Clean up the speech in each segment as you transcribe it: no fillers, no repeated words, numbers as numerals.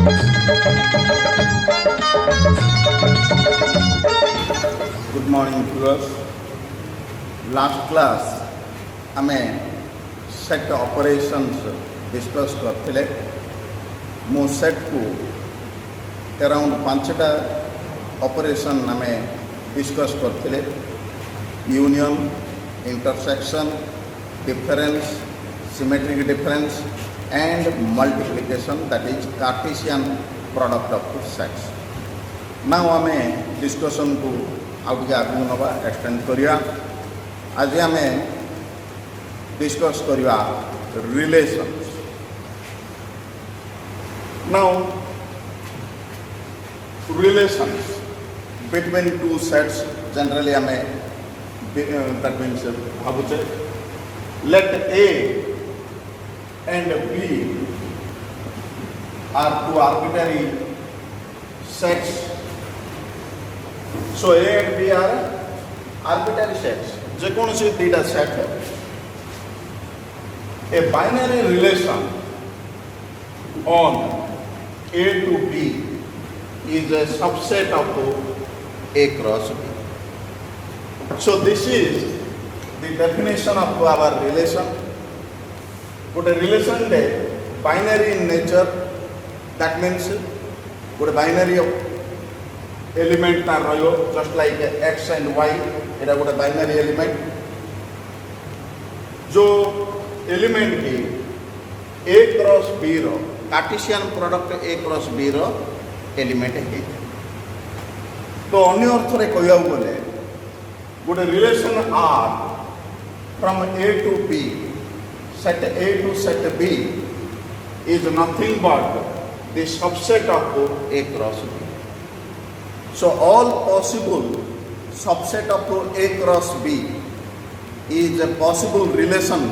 Good morning viewers. Last class आमे set operations discuss करथिले मो सेट को अराउंड 5टा ऑपरेशन आमे डिस्कस करथिले union intersection difference symmetric difference and multiplication that is Cartesian product of two sets now आमे discussion को आगे आगू नवा एक्सटेंड करिया आज आमे डिस्कस करिया relations now relations between two sets generally आमे दैट मीन्स भाबुचे let A and B are two arbitrary sets. So A and B are arbitrary sets. जे कौन से दीटा सेट है a binary relation on A to B is a subset of A cross B. So this is the definition of our relation. But a relation is binary in nature. That means good binary of element are just like x and y. It is a binary element. जो element की A cross B रो Cartesian product A cross B रो element है. तो अन्य अर्थ रे कहया बोले good relation R from A to B, set A to set B is nothing but the subset of A cross B. So all possible subset of A cross B is a possible relation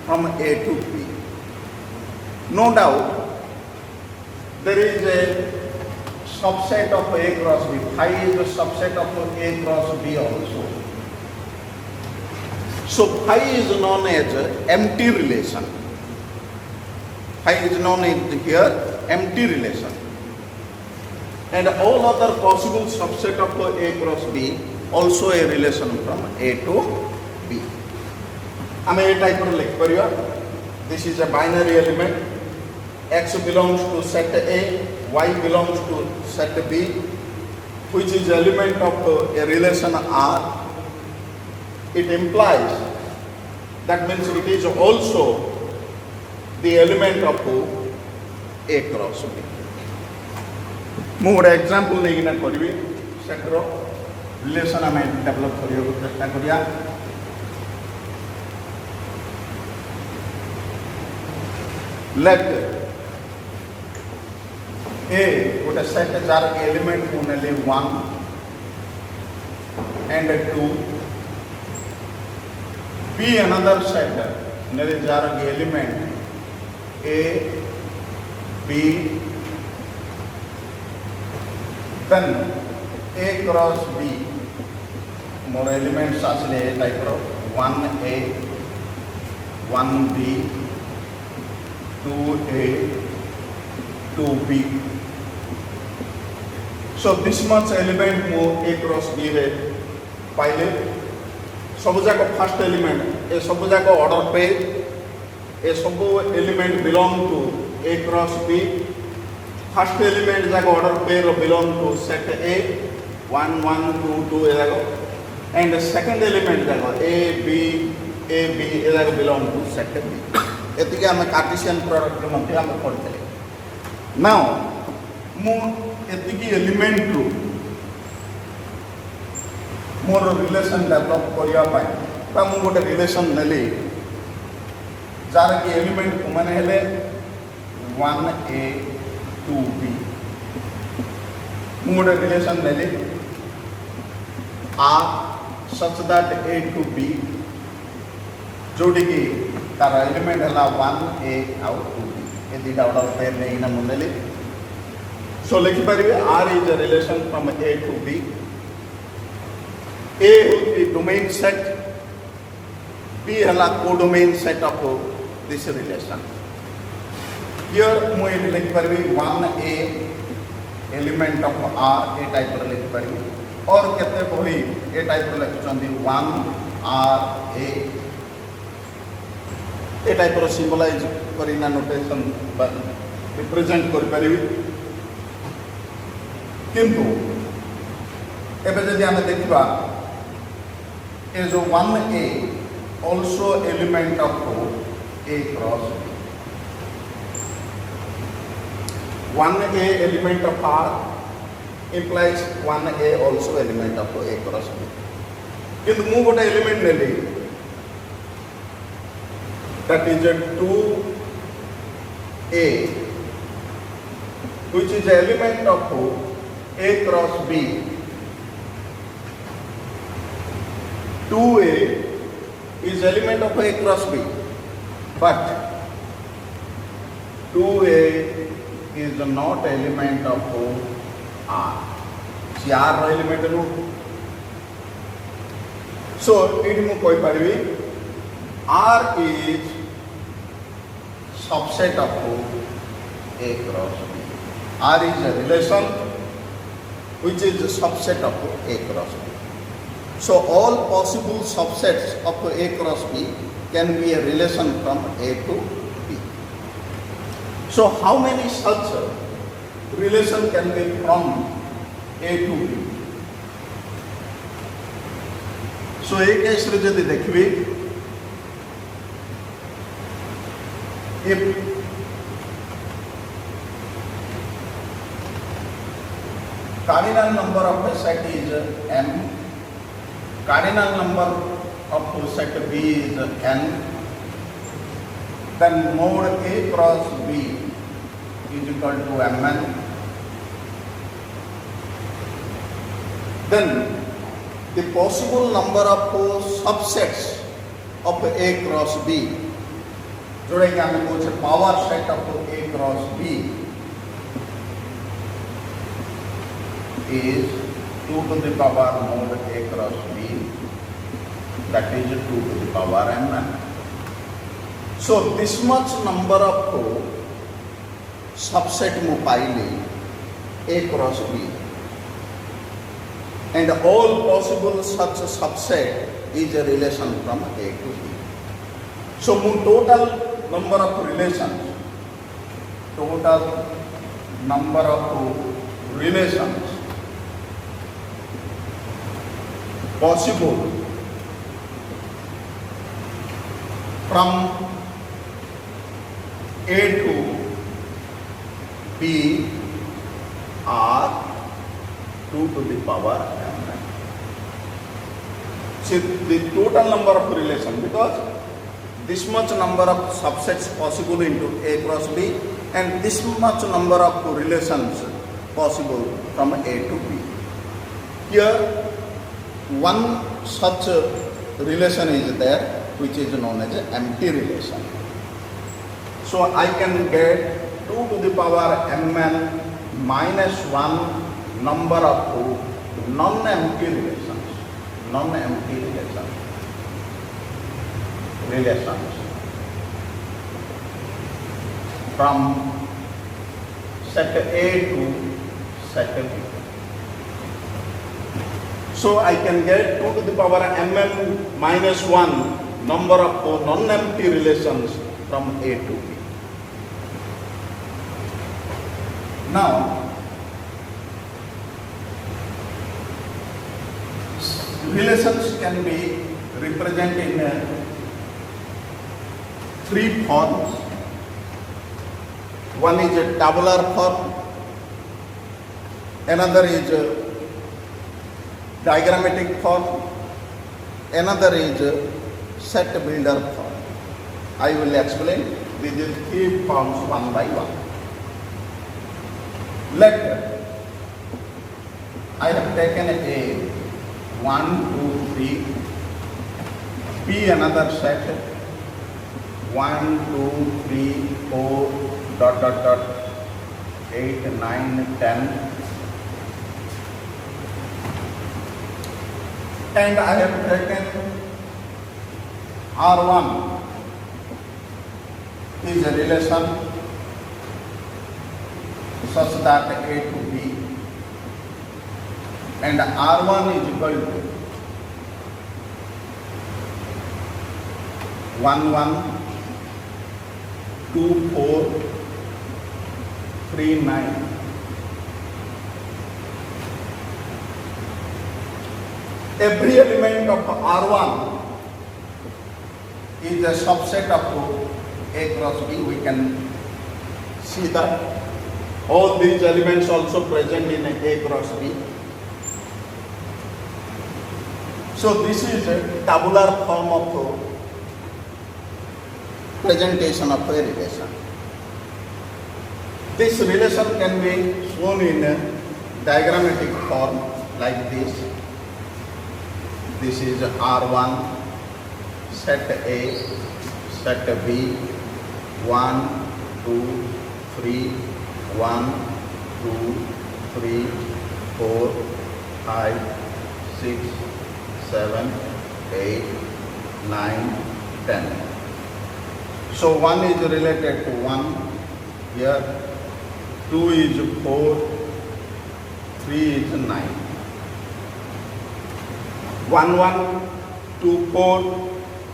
from A to B. No doubt there is a subset of A cross B. Phi is a subset of A cross B also. So phi is known as empty relation. Phi is known as here empty relation. And all other possible subset of A cross B also a relation from A to B. आमे ए type रो लिख करियो. This is a binary element. X belongs to set A, Y belongs to set B, which is element of a relation R. It implies, that means it is also the element of A cross B. ମୁଁ ଗୋଟେ example ନେଇକିନା କରିବି ସେଟ୍ର relation ଆମେ develop କରିବାକୁ ଚେଷ୍ଟା କରିବା. let A ଗୋଟେ set ଯାର କି ଏଲିମେଣ୍ଟ ମୁଁ ନେଲି 1 and 2, B another set near jar element A, B, then A cross B. More elements are like 1A, 1B, 2A, 2B. So this much element more A cross B है पहले सब जाक first element ए सब जाक order पे ए सब element belong to A cross B. First element जाक ऑर्डर पे रो बिलोंग टू सेट A 1 1 2 2 ए जाक एंड सेकंड एलिमेंट जाक A B ए जाक बिलोंग टू सेट B. एतिके हम कार्टेशियन प्रोडक्ट मध्ये हम पढते. नाउ मु एतिके एलिमेंट रो मोर रिलेशन डेवलप करिया पाए बा मु गोटे रिलेशन नेली जार की एलिमेंट माने हेले 1A 2B. मु गोटे relation Nelly R such that A to B जोड़ी की तार एलिमेंट हला 1A आउ 2B ए दीटा ऑर्डर पेयर नै ना मु नेली. सो लिखि परिबे R is a relation from A to B. A is the domain set, B is the codomain set of this relation. Here मुझे लिखिपारि 1a एलिमेंट ऑफ r ए टाइप लिखिपारि और केते बही ए टाइप लिखुचंदी 1 r a ए टाइप सिंबलाइज करिना नोटेशन रिप्रेजेंट कर पारि किंतु एबे जदि आमे देखिबा ए जो 1a also element of a cross b 1a element of r implies 1a also element of a cross b किंतु मु गोटे एलिमेंट नेली that is a 2a which is element of a cross b 2a is element of a cross b but 2a is not element of r si r ro element no so it mu koi paribi r is subset of a cross b r is a relation which is a subset of a cross b. So all possible subsets of a cross b can be a relation from a to b. So how many such relation can be from a to b? So a case रे जदि देखबे if cardinal number of a set is m, cardinal number of set B is n, then mode A cross B is equal to mn. Then the possible number of subsets of A cross B, जोड़े कि हमें कुछ power set of A cross B is 2 to the power mode A cross B, that is 2 to the power mn. So this much number of subset mu paili A cross B, and all possible such subset is a relation from A to B. So mu total number of relations possible from A to B are 2 to the power m. See the total number of relation, because this much number of subsets possible into A cross B and this much number of relations possible from A to B. Here one such relation is there which is known as empty relation. So I can get 2 to the power mn minus 1 number of non-empty relations. From set A to set B. So I can get 2 to the power mn minus 1 number of non-empty relations from A to B. Now, relations can be represented in 3 forms. One is a tabular form, another is a diagrammatic form, another is a set builder form. I will explain these 3 forms one by one. Let I have taken a 1, 2, 3, B another set 1, 2, 3, 4, dot dot dot 8, 9, 10, and I have taken R1 is a relation such that A to B, and R1 is equal to 1 1 2 4 3 9. Every element of R1 is a subset of A cross B. We can see that all these elements also present in A cross B. So this is a tabular form of presentation of a relation. This relation can be shown in a diagrammatic form like this. This is R1, set A, set B, 1, 2, 3, 1, 2, 3, 4, 5, 6, 7, 8, 9, 10. So 1 is related to 1 here, 2 is 4, 3 is 9. 1 1 2 4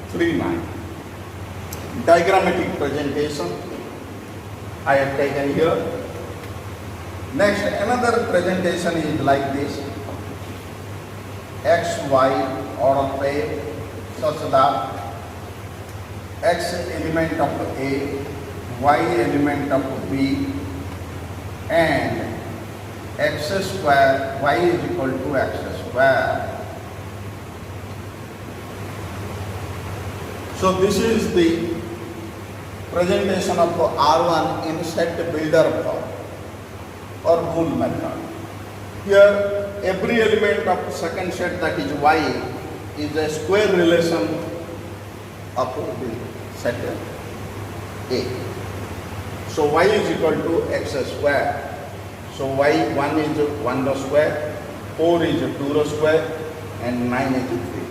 3 9. Diagrammatic presentation I have taken here. Next, another presentation is like this: x y order pair such that x element of A, y element of B, and x square y is equal to x square. So this is the presentation of R1 in set builder form or Boole method. Here every element of second set, that is y, is a square relation of the set A. So y is equal to x square. So y 1 is 1 square, 4 is 2 square, and 9 is 3 square.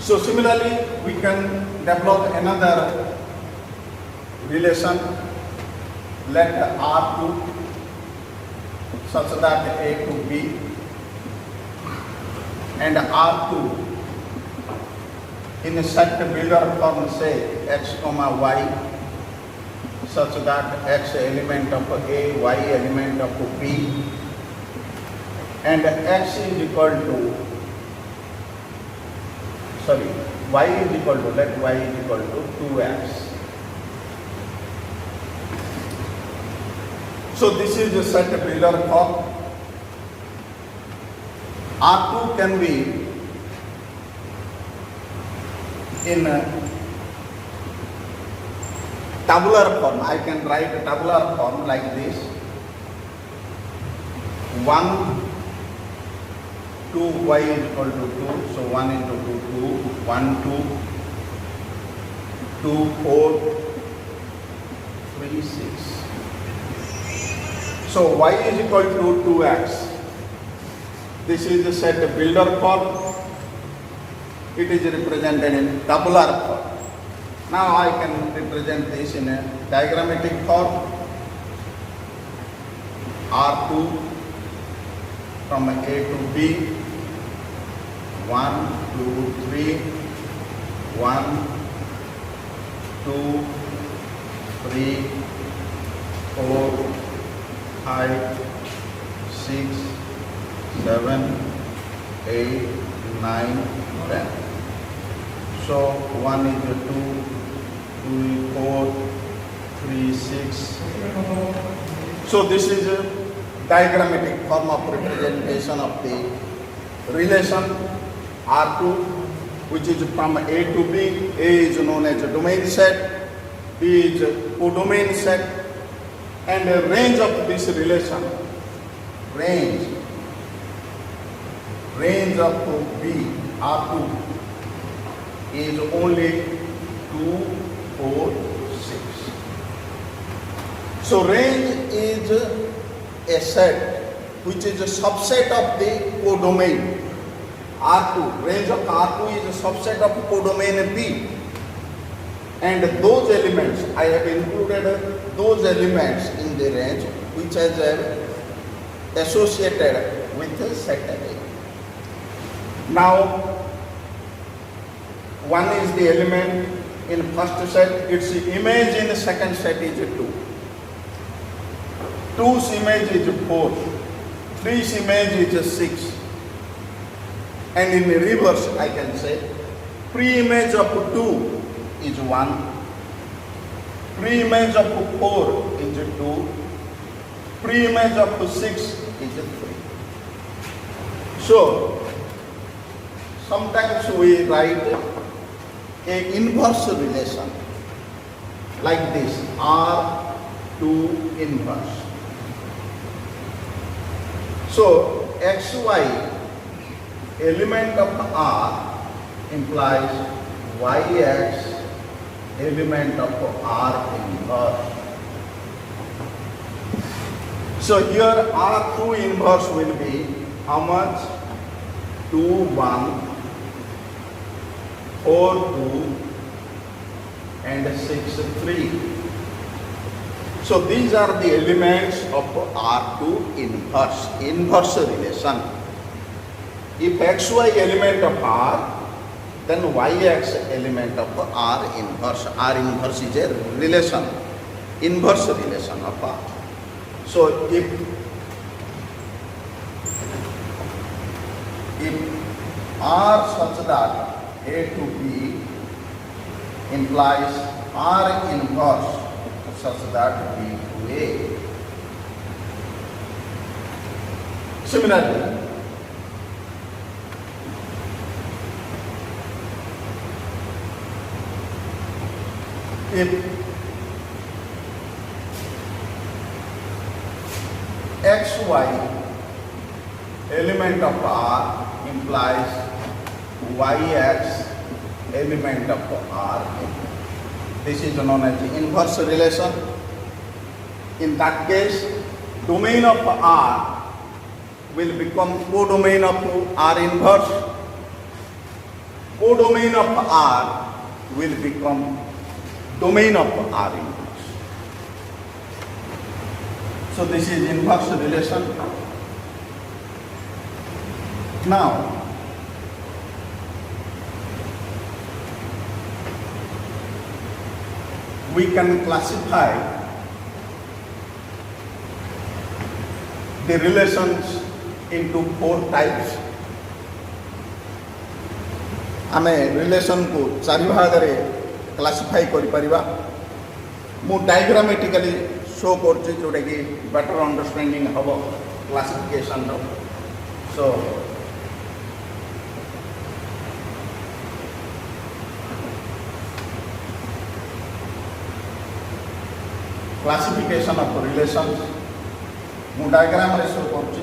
So similarly, we can develop another relation. Let R2 such that A to B, and R2 in a set builder form, say x comma y, such that x element of A, y element of B, and x is equal to, y is equal to, let y is equal to 2x. So this is a set builder form. R2 can be in a tabular form. I can write a tabular form like this: 1 2 y is equal to 2, so 1 into 2 2, 1 2, 2 4, 3 6. So y is equal to 2x. This is the set builder form. It is represented in tabular form. Now I can represent this in a diagrammatic form. R2 from A to B, 1 2 3, 1 2 3 4 5 6 7 8 9 10. So 1 is 2 is 4 3 6. So this is a diagrammatic form of representation of the relation R2, which is from A to B. A is known as a domain set, B is a codomain set, and the range of this relation, range of B, R2, is only 2 4 6. So range is a set which is a subset of the codomain R2. Range of R2 is a subset of codomain B. And those elements, I have included those elements in the range which is associated with a set A. Now, one is the element in first set, its image in the second set is 2. 2's image is 4. 3's image is 6. And in reverse, I can say, pre-image of 2 is 1. Pre-image of 4 is 2. Pre-image of 6 is 3. So, sometimes we write a inverse relation like this, R to inverse. So, XY element of R implies YX element of R inverse. So here R2 inverse will be how much? 2, 1, 4, 2 and 6, 3. So these are the elements of R2 inverse relation. If XY element of R, then YX element of R inverse. R inverse is a relation, inverse relation of R. So if R such that A to B implies R inverse such that B to A. Similarly, if XY element of R implies YX element of R, this is known as the inverse relation. In that case, domain of R will become codomain of R inverse. Codomain of R will become domain of R inverse. So this is inverse relation. Now, we can classify the relations into 4 types. आमे relation को 4 भाग रे classify करि परिबा. मु diagrammatically show करछि जोटा कि better understanding हबो क्लासिफिकेशन रो. So classification of relations mu diagram re show korchi.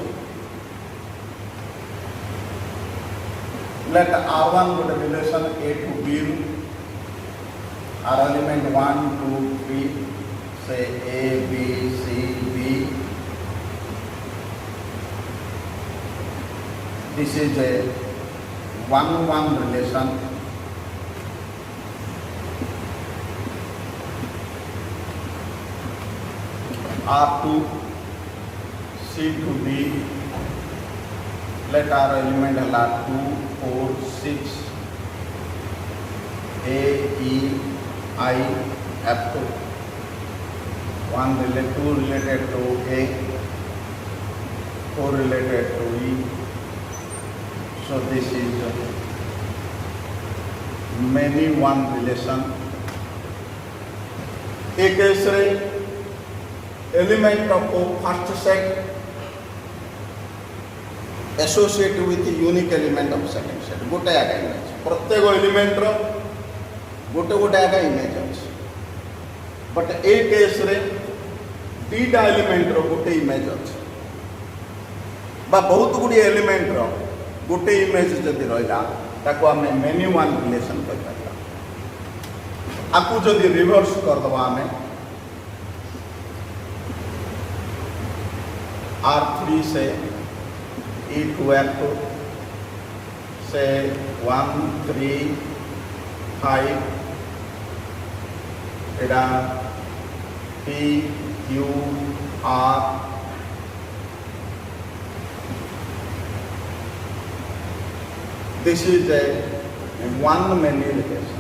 Let R1 with a relation A to B, R element 1, 2, 3, say A, B, C, D. This is a 1-1 relation. R2, C to D, let R element allow 2, 4, 6, A, E, I, F2. 2 related to A, 4 related to E. So this is many one relation. A case element of first set associated with the unique element of second set. गोटे आगा image प्रत्येक element रो गोटे आगा image अछि. But A case रे दीटा element रो गोटे image अछि बा बहुत गुडी एलिमेंट रो गोटे इमेज जदि रहला ताको हमें मेनी वन रिलेशन कहि पारबा. आपको जदि रिवर्स कर दबा हमें R3 से E to F से 1, 3, 5 एडा P you are this is a one many relation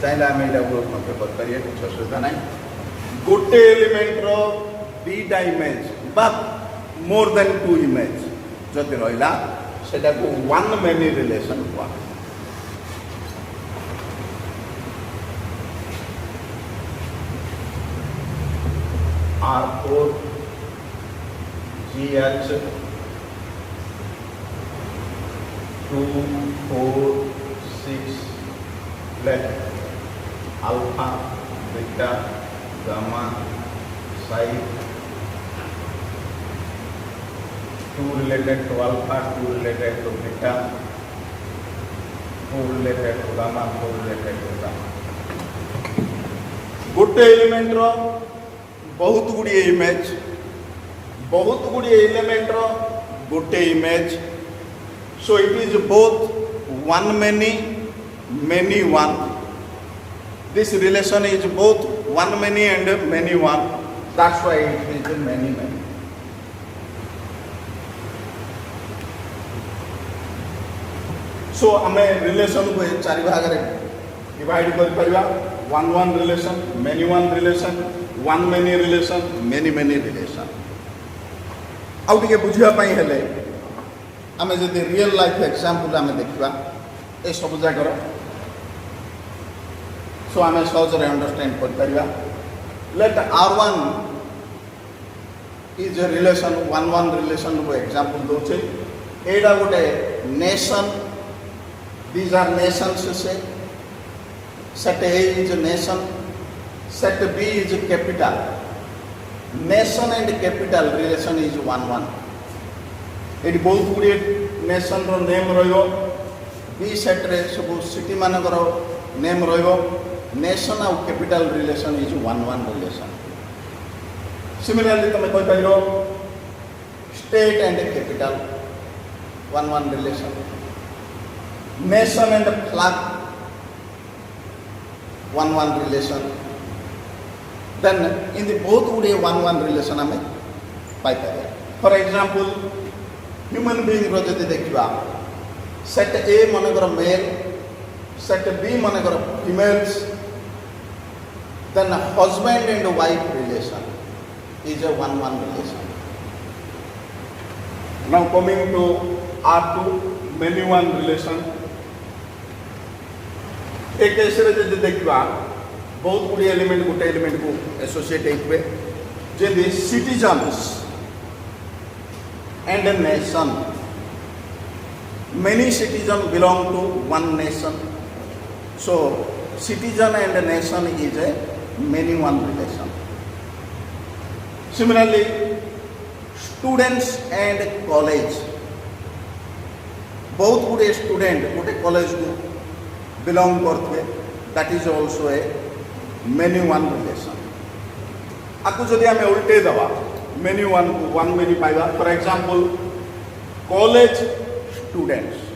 चाहिए आम यहाँ ग्रुप करें कुछ असुविधा ना गोटे एलिमेंट रीटा image but more than two image जदि रहा से वन मेनी रिलेशन हुआ R4 GH 2 4 6 left alpha beta gamma psi 2 related to alpha 2 related to beta 4 related to gamma 4 related to gamma गोटे एलिमेंट रो बहुत गुड़ी इमेज बहुत गुड़ी एलिमेंट रो गोटे image so it is both one many many one this relation is both one many and many one that's why it is many many so आम relation को चारि भाग रे डिवाइड कर परिबा one one relation many one relation one many relation many many relation आउ टिके बुझिया पई हेले आमे जदि रियल लाइफ एग्जांपल आमे देखिबा ए सब जागर सो आमे सहज रे अंडरस्टैंड कर परिबा let R1 is a relation one one relation को एग्जांपल दोचे एडा गोटे nation these are nations say set A is a nation, set B is a capital. Nation and capital relation is 1-1. It both गुड़े nation रो name रहियो B set रे सब city मानकर name रहियो nation और capital relation is 1-1 relation. Similarly तमे कोई कहिरो state and capital 1-1 relation. Nation and flag 1-1 relation. Then in the both would a 1-1 relation ame pai pare. For example, human being ro jodi dekhiba set A manakar male, set B manakar females, then husband and wife relation is a 1-1 relation. Now coming to R2 many one relation. एक ऐसे जब देखा बहुत गुड़ी element गोटे element को associate हुए जे citizens and a nation many citizen belong to one nation so citizen and a nation is a many one relation similarly students and college बहुत गुड़े स्टूडेंट गोटे कॉलेज को बिलोंग करते that is also a many one relation आपको जदि आम उल्टे दवा मेनी वन को वन मेनी पाइबा for example college students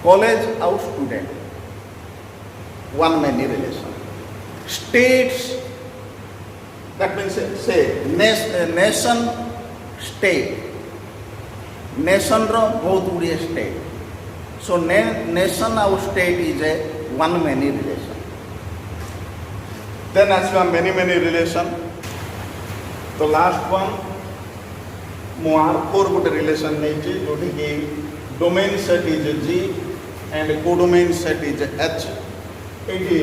college आउ student one many relation states that means से नेशन स्टेट नेशन रो बहुत गुड़िए state so nation or state is a one many relation. Then as well many relation. The last one more R4 good relation nature जोटी कि domain set is G and codomain set is H. एटी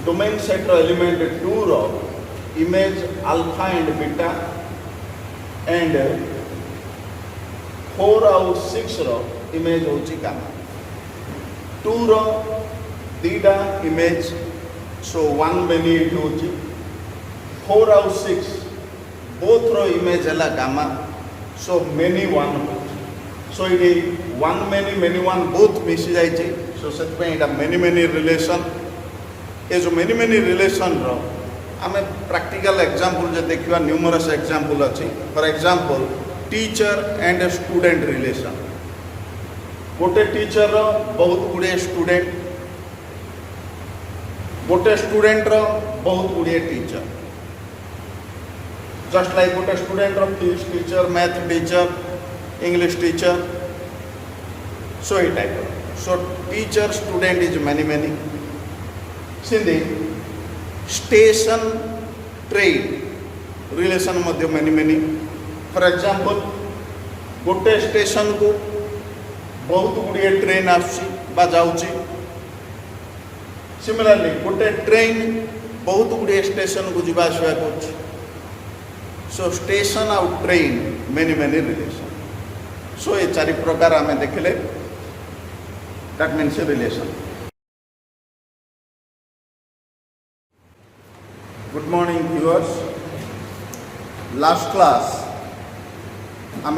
domain set रो element 2 रो image alpha and beta and 4 और 6 रो image होची gamma. 2 रो दीटा image so one many होची 4 और 6 बोथ रो इमेज हला gamma so many one so इडी वन मेनी वन बोथ मिसी जाई छी सो सेट पे एटा मेनी रिलेशन ए जो मेनी रिलेशन रो आमे प्रैक्टिकल एग्जांपल जे देखिवा न्यूमरस एग्जांपल अछि for example teacher and student relation गोटे टीचर रो बहुत गुड़े स्टूडेंट गोटे स्टूडेंट रो बहुत गुड़िए टीचर जस्ट लाइक गोटे student physics teacher math teacher English teacher so ये type so teacher student is many सिंधी स्टेशन ट्रेन रिलेशन मध्य मेनी फॉर एग्जांपल गोटे स्टेशन को बहुत गुड़िए ट्रेन आसुची जाऊँगी सिमिलरली गोटे ट्रेन बहुत गुड़िए स्टेशन को जीवा आसवा कर सो स्टेशन आउ ट्रेन मेनी रिलेशन सो ये चारि प्रकार आम देखिले that means relation. Good morning viewers, last class आम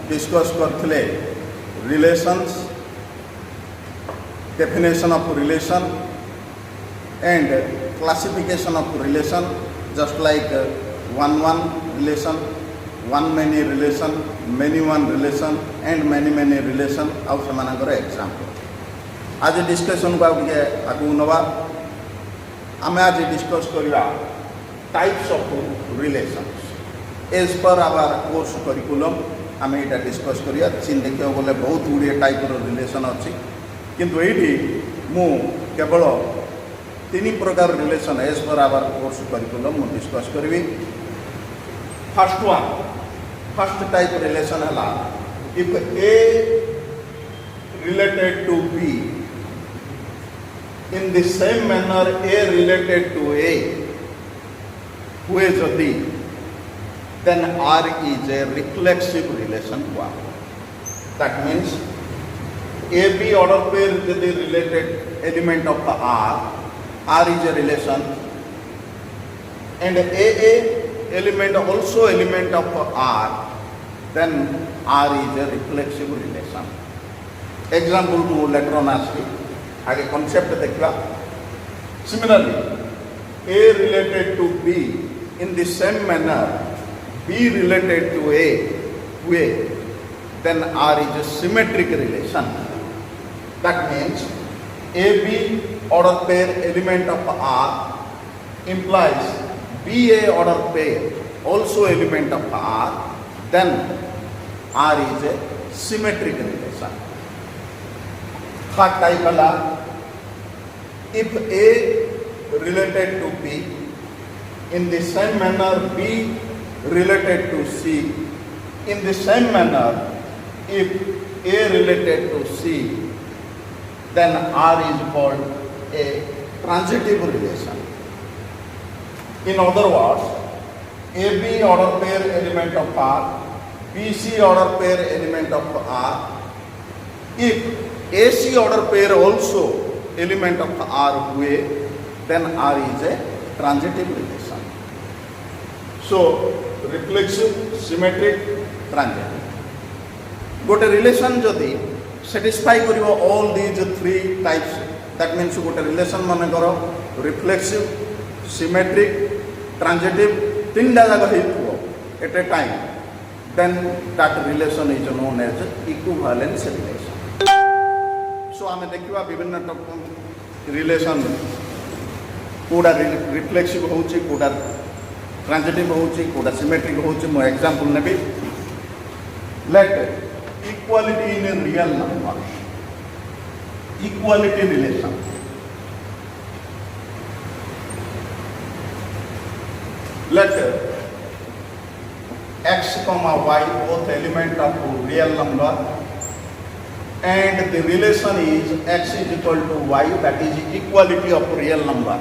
डिस्कस करथिले relations, definition of relation and classification of relation, just like one relation, one many relation, many one relation and many relation आउ सेमानकर example. आज discussion को आगे नवा आम आज discuss करवा types of relations as per our course curriculum आम यहाँ डिस्कस करिया। देखा गले बहुत गुड़िए टाइप रिलेशन अच्छी किंतु ये मु केवल 3 प्रकार relation as per our course curriculum मु डिस्कस करी। फर्स्ट टाइप रिलेशन है if a related to b in the same manner a related to a हुए जदि then R is a reflexive relation to R. That means AB order pair is the related element of the R is a relation, and AA element also element of R, then R is a reflexive relation. Example to later on ask you, आगे concept देखा। Similarly, A related to B in the same manner B related to A, then R is a symmetric relation. That means AB order pair element of R implies BA order pair also element of R, then R is a symmetric relation. Third type है if A related to B in the same manner B related to C, in the same manner if A related to C, then R is called a transitive relation. In other words, AB order pair element of R, BC order pair element of R, if AC order pair also element of R हुए, then R is a transitive relation. So reflexive, symmetric, transitive. गोटे relation जदि satisfy करिवो all these 3 types, that means गोटे relation मन करो reflexive, symmetric, transitive 3 जागा हेतु at a time, then that relation is known as equivalence relation. So आमे देखिवा विभिन्न relation कोडा रिफ्लेक्सिव होउची, कोडा ट्रांजिटिव होउची, कोडा सिमेट्रिक होउची। मो एग्जांपल नेबी। Let equality in a real number, equality relation. Let x, y both element of real number and the relation is x is equal to y, that is equality of real number.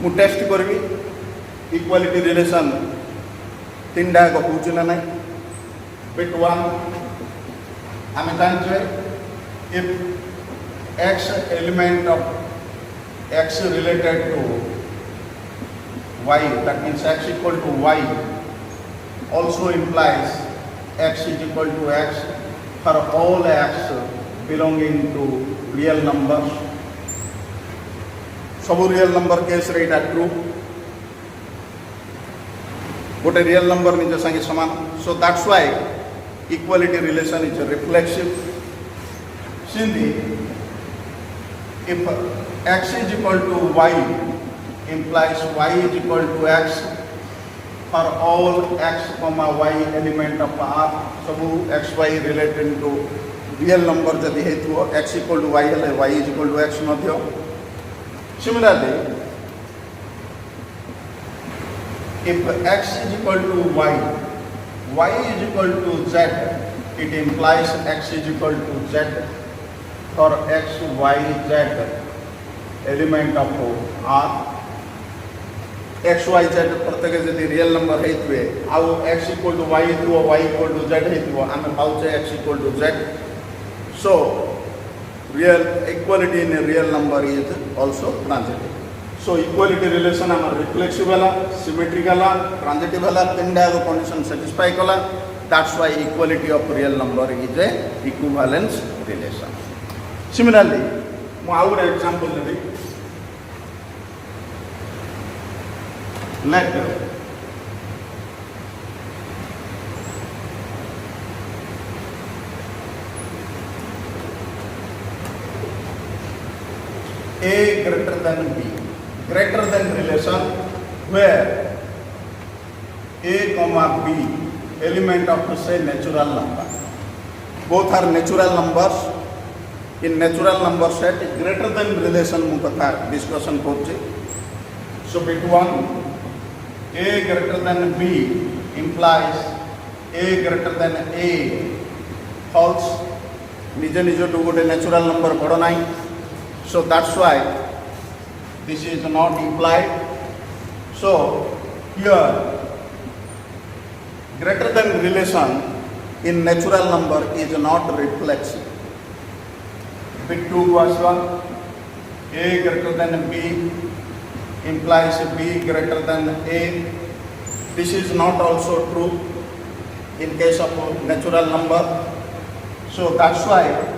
मु test करबी equality relation 3 टा होउछ ना नहीं। बिट 1 आम जानछे if x element of x related to y, that means x equal to y also implies x is equal to x for all x belonging to real numbers. सब real number case रे इटा true, गोटे real number निज संगे समान। So that's why equality relation is reflexive. Sindhi if x is equal to y implies y is equal to x for all x comma y element of R. सबू x y related to real number जदि हेतु x equal to y हेले y is equal to x Madhya. Similarly, if x is equal to y is equal to z, it implies x is equal to z for x, y, z element of R. x, y, z प्रत्येक जदि real number हेतुए आउ x equal to y हेतु y equal to z हेतु आमे पाउचे x equal to z. So real equality in a real number is also transitive. So equality relation आम reflexive वाला, symmetrical वाला, transitive वाला तीन डायगो condition satisfy कला. That's why equality of real number is a equivalence relation. Similarly, मैं आउ एक example Devi. Let A greater than B, greater than relation where A comma B element of say natural number, both are natural numbers. In natural number set greater than relation mu katha discussion korche. So between A greater than B implies A greater than A false. निजे निजे to गोटे natural number बड़ नाई. So that's why this is not implied. So here greater than relation in natural number is not reflexive. Bit 2 was 1. A greater than B implies B greater than A. This is not also true in case of natural number. So that's why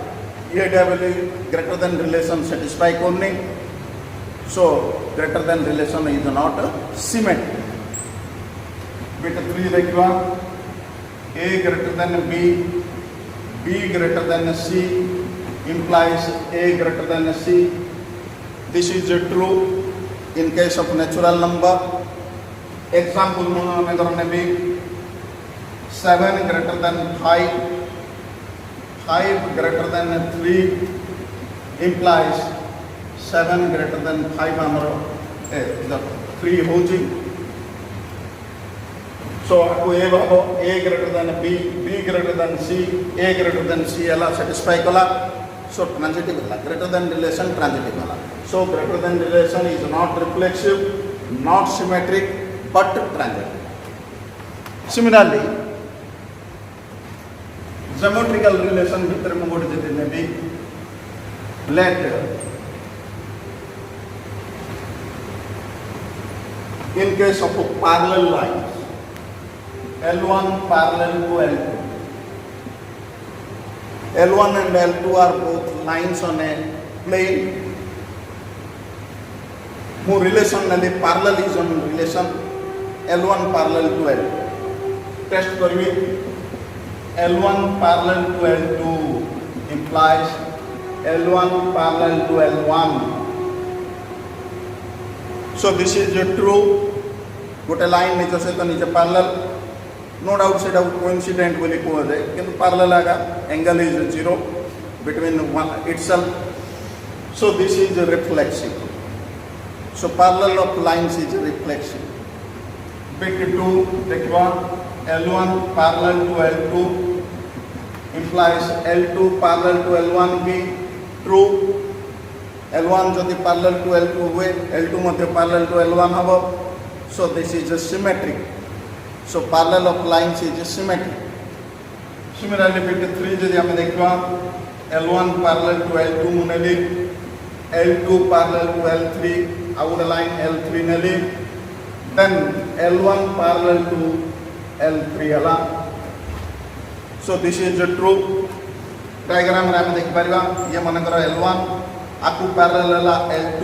EAW greater than relation satisfy करने. So greater than relation is not symmetric. Bit 3 देखिए A greater than B, B greater than C implies A greater than C. This is true in case of natural number. Example में करने भी 7 greater than 5, 5 greater than 3 implies 7 greater than 5 हमारा 3 हो जी. So आपको A भागो A greater than B, B greater than C, A greater than C अला satisfy कला. So transitive वाला greater than relation transitive वाला. So greater than relation is not reflexive, not symmetric, but transitive. Similarly, geometrical relation भितर में गोटे जति नेबी. Let in case of parallel lines, L1 parallel to L2. L1 and L2 are both lines on a plane. More relation nalli parallelism relation L1 parallel to L2. Test करिए. L1 parallel to L2 implies L1 parallel to L1. So this is true. गोटे line निज सहित निज parallel. No doubt से doubt coincident बोली को जाए किंतु parallel Agha angle is 0 between one itself. So this is reflexive. So parallel of lines is reflexive. Bit 2 देखिए L1 parallel to L2 implies L2 parallel to L1 भी true. L1 जदि parallel to L2 हुए L2 Madhya parallel to L1 हबो. So this is symmetric. So parallel of lines is symmetric. Similarly bit 3 जदि हमें देखिए L1 parallel to L2 मुनेली L2 parallel to L3 our line L3 Nelly. Then L1 parallel to L3 अला. So this is true. Diagram रे हमें देखि परिबा ये मनकर L1 आकु parallel अला L2,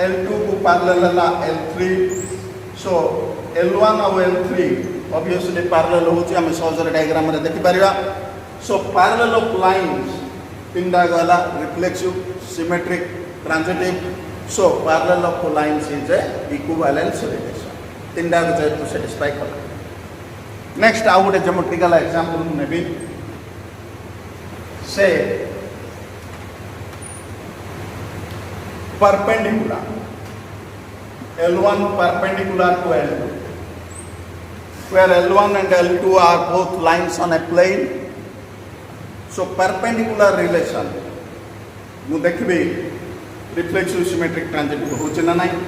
L2 को parallel अला L3. So L1 और L3 obviously parallel होची हमें सहजरे diagram रे देखि परिबा. So parallel of lines तीन diagonal reflexive, symmetric, transitive. So parallel of lines is a equivalence relation. तीन डाक जाए तो satisfy करा. Next I would a geometrical example maybe. Say perpendicular. L1 perpendicular to L2. Where L1 and L2 are both lines on a plane. So perpendicular relation. ମୁଁ ଦେଖିବି reflexive symmetric transitive ହେଉଛି ନା ନାହିଁ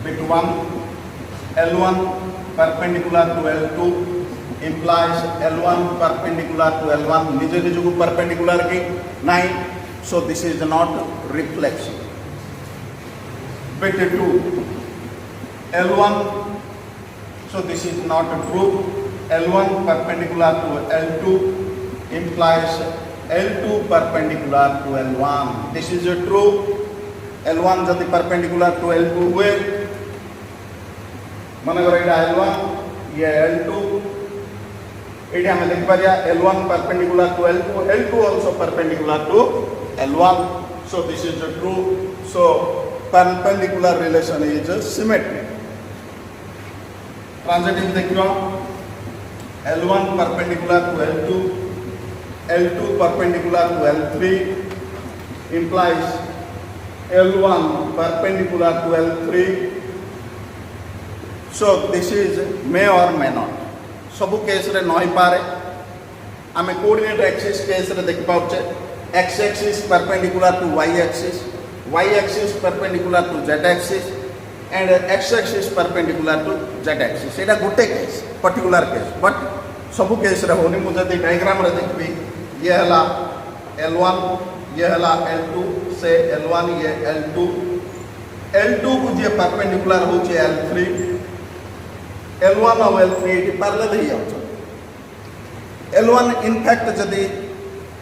between L1 perpendicular to L2 implies L1 perpendicular to L1 निजे निजे को perpendicular की नहीं. So this is not reflexive. Between L1, so this is not true. L1 perpendicular to L2 implies L2 perpendicular to L1. This is true. L1 जति perpendicular to L2 हुए मन करो इटा L1 ये L2 इटे हमें देख Pariya L1 perpendicular to L2 L2 also perpendicular to L1. So this is true. So perpendicular relation is symmetric. Transitive देखियो L1 perpendicular to L2 L2 perpendicular to L3 implies L1 perpendicular to L3. So this is may or may not. सब case रे नई पारे आमे coordinate axis case रे देख पाउचे x axis perpendicular to y axis perpendicular to z axis and x axis perpendicular to z axis. एटा गोटे case particular case but सब case रे होनी मुझे डायग्राम रे देखबी ये हला L1 ये हला L2 से L1 ये L2 को जे परपेंडिकुलर होचे L3 L1 और L3 इटी पैरेलल ही होचे. L1 इन फैक्ट जदी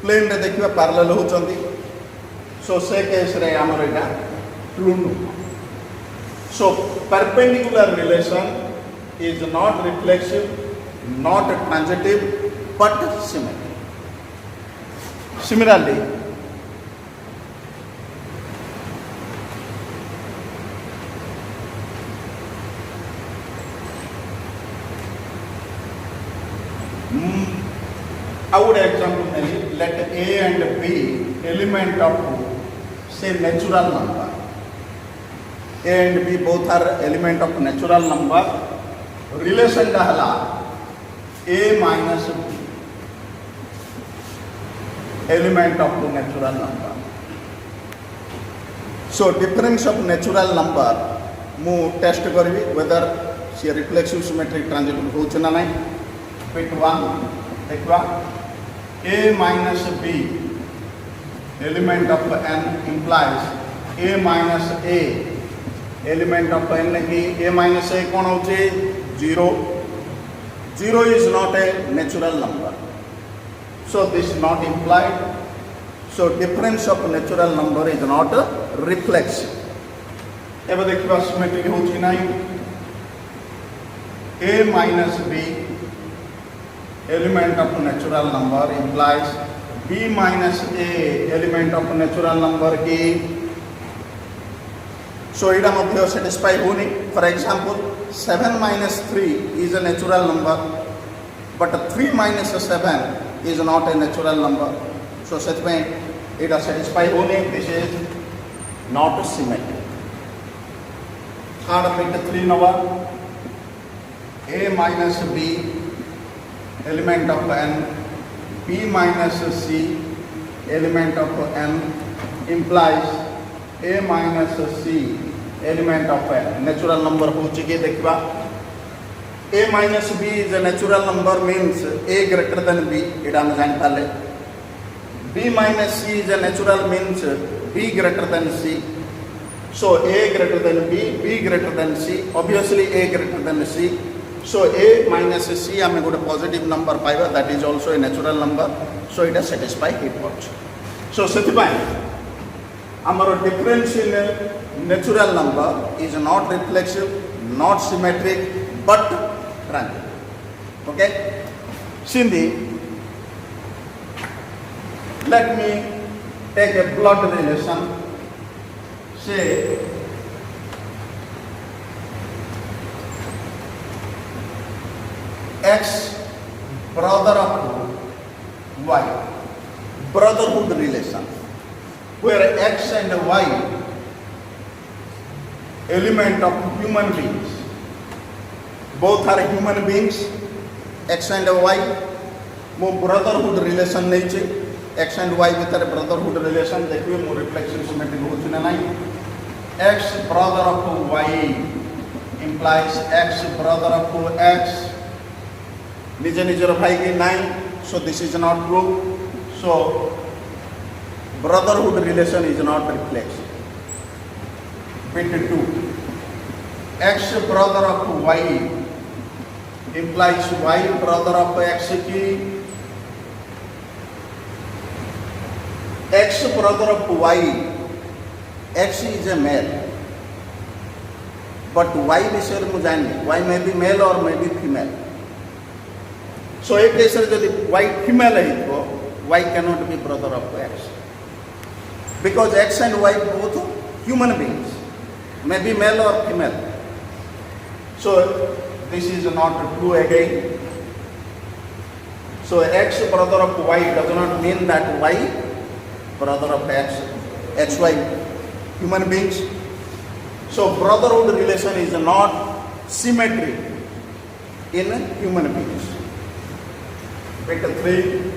प्लेन रे देखिबा पैरेलल होचंदी. सो से केस रे हमर एटा ट्रू नु. सो perpendicular relation is not reflexive, not transitive but symmetric. Similarly, I would example let A and B element of say natural number. A and B both are element of natural number. Relation dahala A minus B element of the natural number. So difference of natural number mu test karibi whether she reflexive symmetric transitive hoche na nahi. Bit 1 dekha A minus B element of n implies A minus A element of n ki A minus A kon hoche 0. 0 is not a natural number. So this is not implied. So difference of natural number is not reflexive. एबे देखिबा symmetric होची नाही. A minus B element of natural number implies B minus A element of natural number की. So इटा मध्ये satisfy होनी. For example 7 minus 3 is a natural number but 3 minus 7 is not a natural number. So such में it is satisfied only. This is not symmetric. Third bit 3 number A minus B element of n B minus C element of n implies A minus C element of n natural number होची के देखबा A minus B is a natural number means A greater than B. इटा हम जान पाले. B minus C is a natural means B greater than C. So A greater than B, B greater than C. Obviously A greater than C. So A minus C हमें गोटे positive number पाइबा. That is also a natural number. So it satisfy it works. So सेतिपाई हमारो difference in natural number is not reflexive, not symmetric, but transitive. Okay? Cindy, let me take a blood relation. say X brother of Y, brotherhood relation, where X and Y element of human beings, both are human beings, X and Y, मो brotherhood relation नहीं चे x and y भितर brotherhood relation देखिए मो reflection symmetric होची ना नहीं x brother of y implies x brother of x निजे निजर भाई की नहीं so this is not true so brotherhood relation is not reflexive. Bit 2 x brother of y implies y brother of x की x brother of y, x is a male, but y विषय में जानिए y may be male or may be female. So एक case यदि y female है तो y cannot be brother of x because x and y both human beings, may be male or female. So this is not true again. So x brother of y does not mean that y brother of x, xy human beings. So brotherhood relation is not symmetric in human beings. Bit 3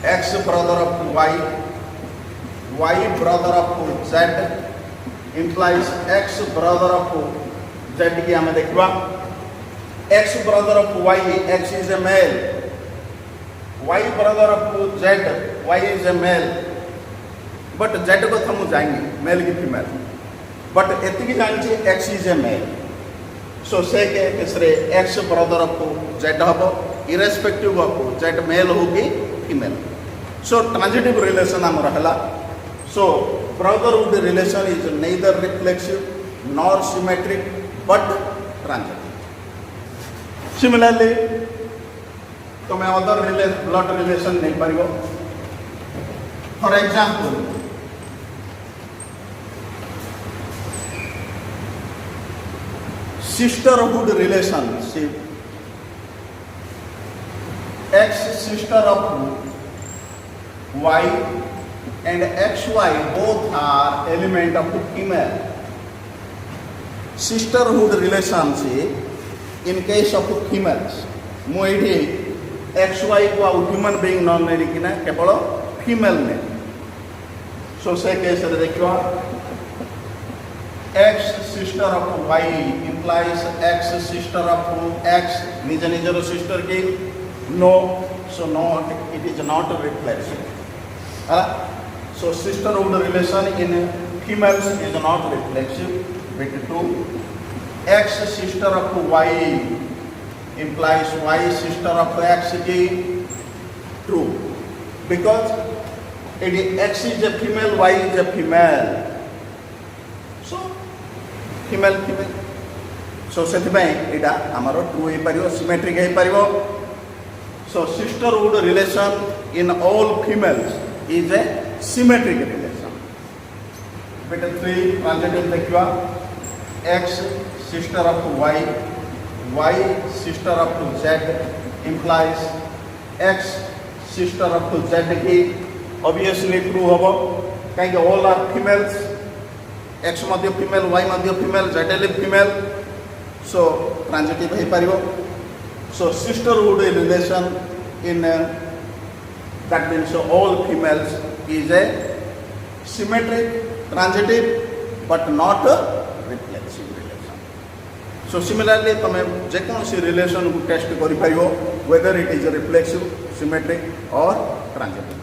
x brother of y, y brother of z implies x brother of z की हमें देखा x brother of y, x is a male, y brother of z, y is a male, but z को हम जाएंगे mail की female, but एतिकी जानी x is a male. So से के तीसरे x brother of z हबो irrespective of z male होगी फीमेल. So transitive relation हम रहला. So brotherhood relation is neither reflexive nor symmetric but transitive. Similarly, तुम other blood relation नहीं पारिबो. For example, sisterhood relationship, x sister of y and xy both are element of female. Sisterhood relationship in case of females, मु एठी xy को आउ human being non नेरी किना केवल female ने. सो से केस रे देखियो x sister of y implies x sister of x निज निजर सिस्टर की no, so not, it is not reflexive. So sisterhood relation in females is not reflexive. Bit 2 x sister of y implies y sister of x की true because it is x is a female, y is a female, so female. So ସେଥିପାଇଁ ଏଇଟା ଆମର true ହେଇପାରିବ, symmetric ହେଇପାରିବ. So sisterhood relation in all females is a symmetric relation. Bit 3 transitive देखिवा x sister of y, y sister of z implies x sister of z की obviously true होबो काहे all are females, x मध्ये female, y मध्ये female, z is female, so transitive है परिवो. So sisterhood relation in that means all females is a symmetric, transitive but not a reflexive relation. So similarly तमे जेकोसी relation को test करि पाइबो whether it is a reflexive, symmetric or transitive.